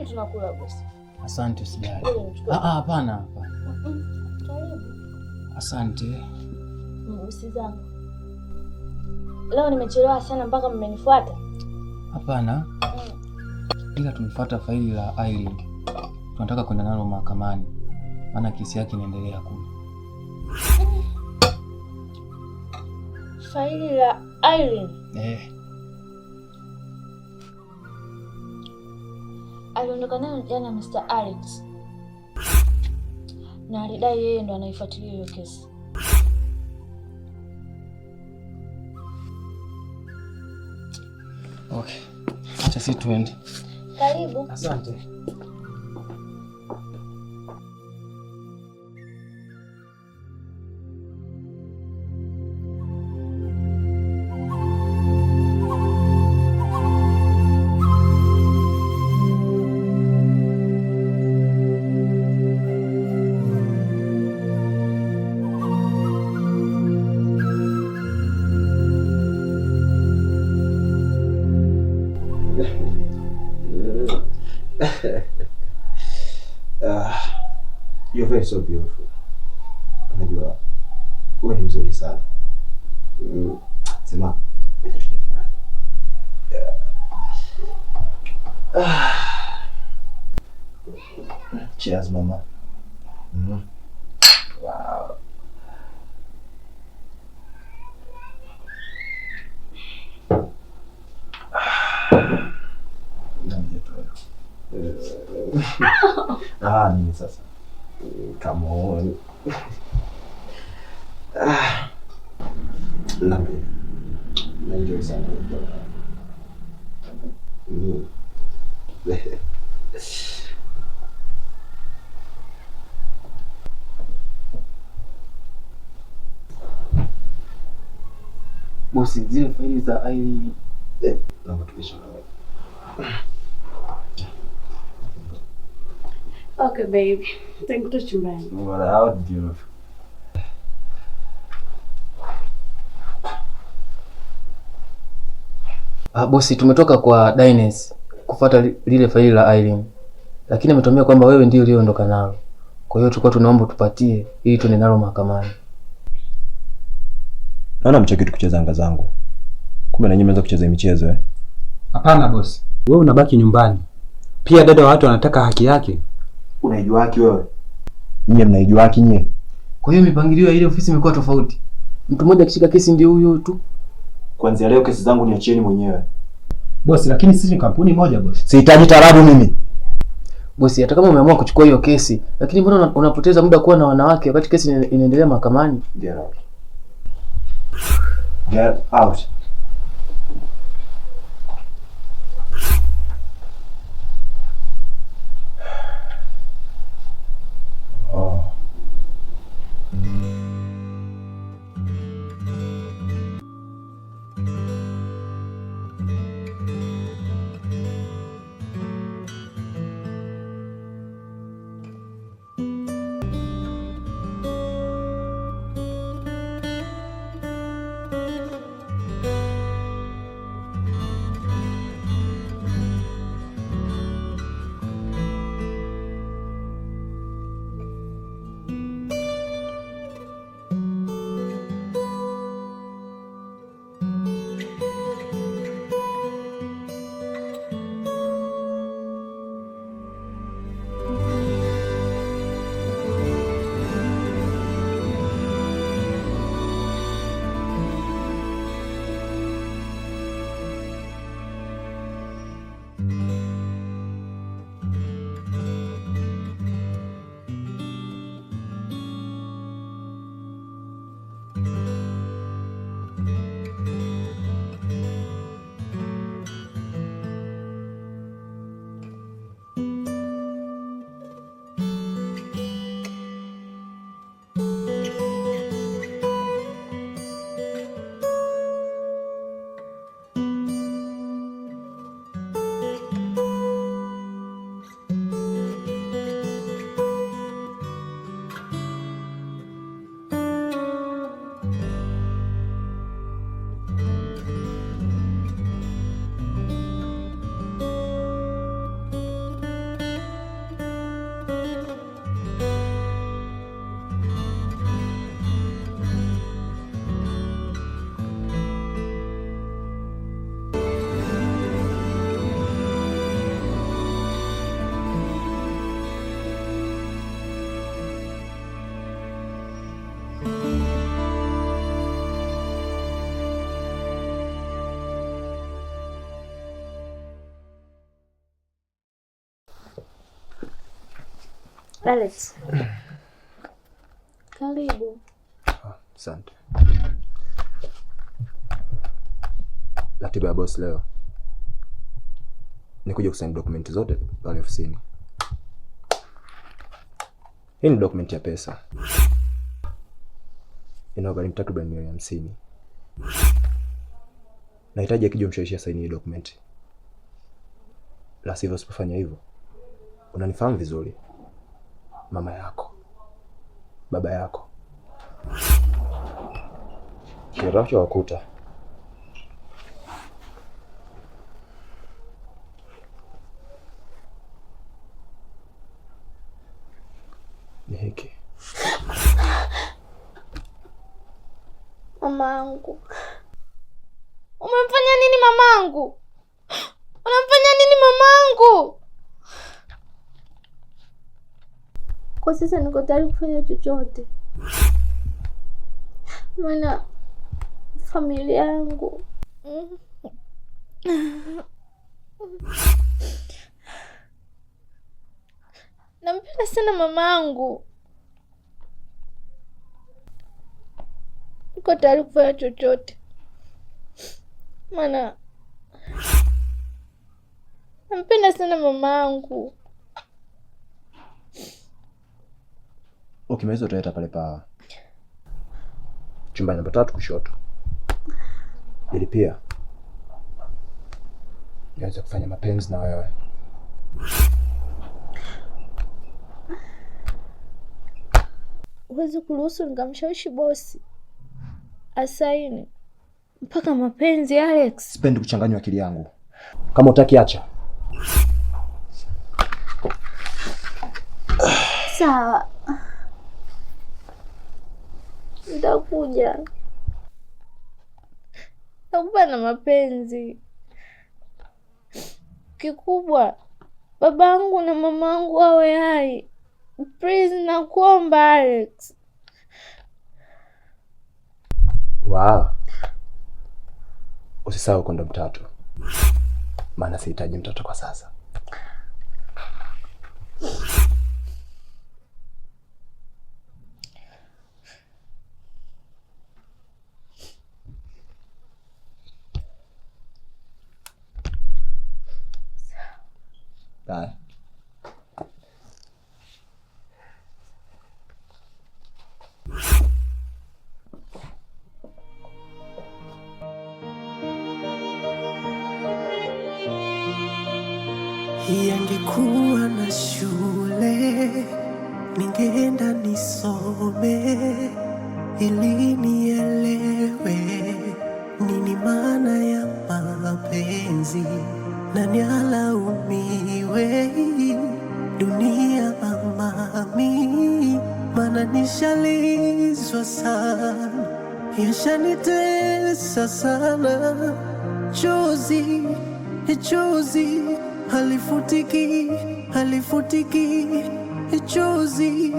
Karibu tunakula bosi. Asante usijali. Hapana. Karibu. Asante. Bosi zangu. Leo nimechelewa sana mpaka mmenifuata? Hapana. Ila tumefuata faili la Aileen. Tunataka kwenda nalo mahakamani. Maana kesi yake inaendelea kule. Faili la Aileen? Aliondoka nayo jana Mr. Alex. Na alidai yeye ndo anaifuatilia hiyo kesi. Okay. Acha sisi tuende. Karibu. Asante. You're very so beautiful. Unajua wewe ni mzuri sana. Sema cheers mama. Wow. Nini sasa? Come on. Naenjoy sana. Bosi, zile faili za Aileen. Naomba tupishe. Okay baby. Thank you chumbani. Well, how beautiful. Bosi, tumetoka kwa Dines kufuata lile faili la Aileen. Lakini ametuambia kwamba wewe ndio uliondoka nalo. Kwa hiyo tulikuwa tunaomba tupatie ili tuende nalo mahakamani. Naona mcheki tukucheza anga zangu. Kumbe na nyinyi mmeanza kucheza michezo eh? Hapana bosi. Wewe unabaki nyumbani. Pia dada wa watu anataka haki yake. Unaijua haki wewe? Nyinyi mnaijua haki nyinyi? Kwa hiyo mipangilio ya ile ofisi imekuwa tofauti. Mtu mmoja akishika kesi ndio huyo tu. Kuanzia leo kesi zangu niachieni mwenyewe. Bosi, lakini sisi ni kampuni moja bosi. Sihitaji tarabu mimi. Bosi, hata kama umeamua kuchukua hiyo kesi, lakini mbona unapoteza muda kuwa na wanawake wakati kesi inaendelea mahakamani? Get out. Get out. Alex. Karibu. Asante. Ratiba ya boss leo ni kuja kusaini dokumenti zote pale ofisini. Hii ni dokumenti ya pesa. Inagharimu takriban milioni 50. Nahitaji akija mshawishi saini hii dokumenti. La sivyo usipofanya hivyo, unanifahamu vizuri. Mama yako, baba yako, kiracho wakuta. Ni hiki. Mamangu. Umemfanya nini mamangu? Unamfanya nini mamangu? Kwa sasa niko tayari kufanya chochote. Maana familia yangu. Nampenda sana mamangu. Niko tayari kufanya chochote. Maana nampenda sana mamangu. Ukimaliza utaleta pale pa chumba namba 3 kushoto. Ili pia niweze kufanya mapenzi na wewe. Huwezi kuruhusu nikamshawishi bosi asaini mpaka mapenzi, Alex. Sipendi kuchanganywa akili yangu. Kama utaki acha. Sawa. Nitakuja. Nakupa na mapenzi. Kikubwa babangu na mamangu wawe hai. Please nakuomba Alex. Wow. Usisahau kondomu 3. Maana sihitaji mtoto kwa sasa. Bye. Yangekuwa na shule ningeenda nisome ili nielewe nini maana ya mapenzi na nialaumiwe dunia ama mimi, maana nishalizwa sana, yashanitesa sana. Chozi halifutiki, chozi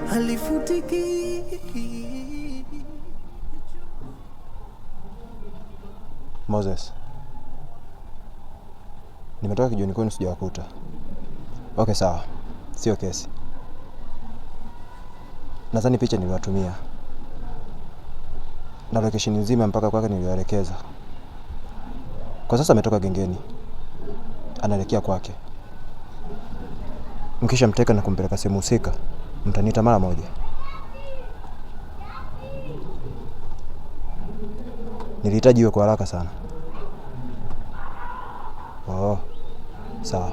halifutiki. Moses, nimetoka kijoni kwenu sijawakuta. Okay, sawa. Sio kesi. Nadhani picha niliwatumia na location nzima mpaka kwake niliwaelekeza. Kwa sasa ametoka gengeni, anaelekea kwake. Mkisha mteka na kumpeleka sehemu husika, mtaniita mara moja. Nilihitaji iwe kwa haraka sana. Oh, sawa.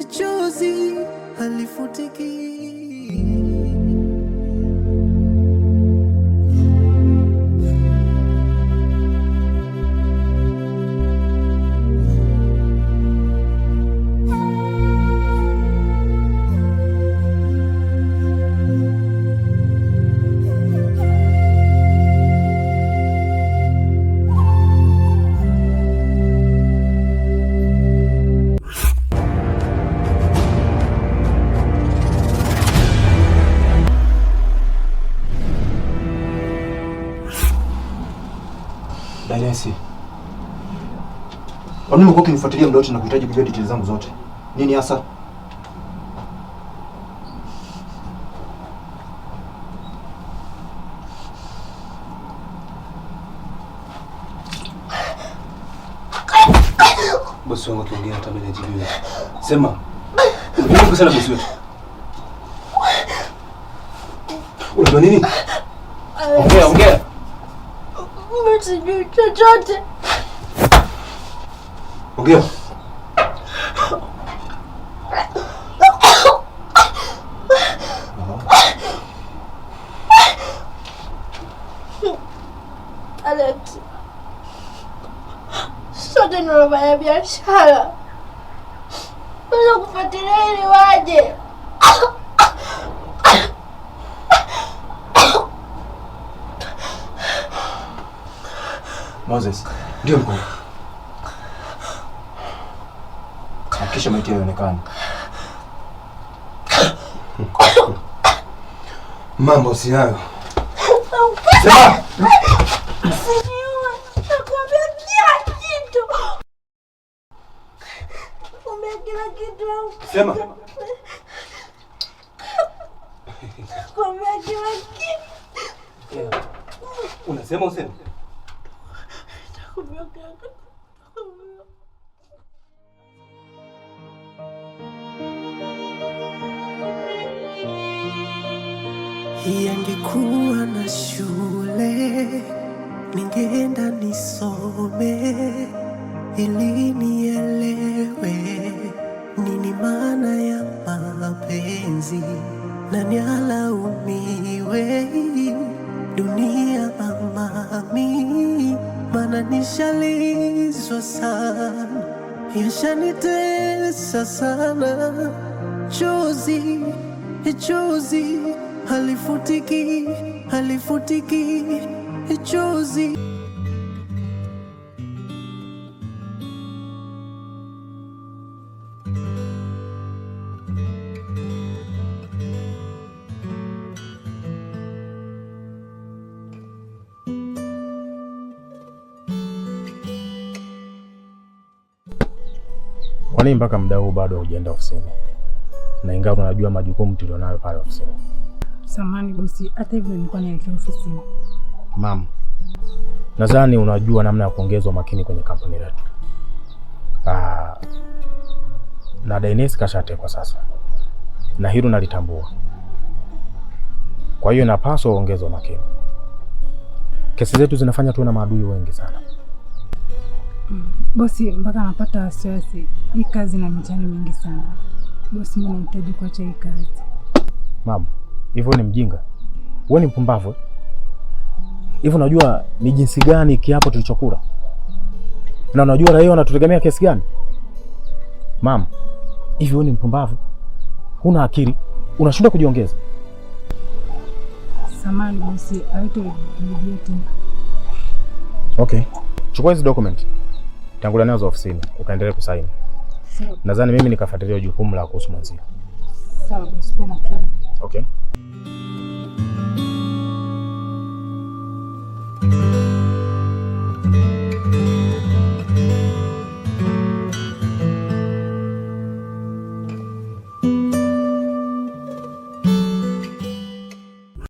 Chozi halifutiki. Kwa nini umekuwa ukinifuatilia muda wote na kuhitaji kujua details zangu zote? Nini hasa? Bosi wangu akiongea hata mimi najibiwa. Sema. Unataka sana bosi wetu. Unajua nini? Ongea. Mimi sijui chochote. Ongea. Alex. Sote tunafanya biashara. Wala kufuatilia ili waje. Moses, ndio mkuu. Hakikisha maiti haionekani. Mambo si hayo. Sema! Nakwambia kila kitu. Nakwambia kila kitu. Sema. Nakwambia kila kitu. Unasema useme? Nakwambia kila kitu. Yangekuwa na shule ningeenda nisome ili nielewe nini maana ya mapenzi na nialaumiwe dunia ama mimi, maana nishalizwa sana, yashanitesa sana. Chozi halifutiki chozi. Kwa nini mpaka muda huu bado hujaenda ofisini? Na ingawa unajua majukumu tulionayo pale ofisini. Samahani bosi, hata hivyo nilikuwa naelekea ofisini. Mama, nadhani unajua namna ya kuongeza umakini kwenye kampuni letu. Na Dainese kashatekwa sasa. Na hilo nalitambua. Kwa hiyo napaswa uongeze umakini. Kesi zetu zinafanya tuwe na maadui wengi sana. Bosi, mpaka napata wasiwasi. Hii kazi na mitihani mingi sana. Bosi, mimi nahitaji kuacha hii kazi. Mama, hivyo ni mjinga? Wewe ni mpumbavu? Hivyo unajua ni jinsi gani kiapo tulichokula? Na unajua raia wanatutegemea kiasi gani? Mama, hivyo wewe ni mpumbavu? Huna akili? Unashindwa kujiongeza? Samahani bosi, haitarudia tena. Okay. Chukua hizi document. Tangulia nazo ofisini, ukaendelea kusaini. Sawa. Nadhani mimi nikafuatilia jukumu la kuhusu mwanzio. Sawa bosi, kwa makini. Okay.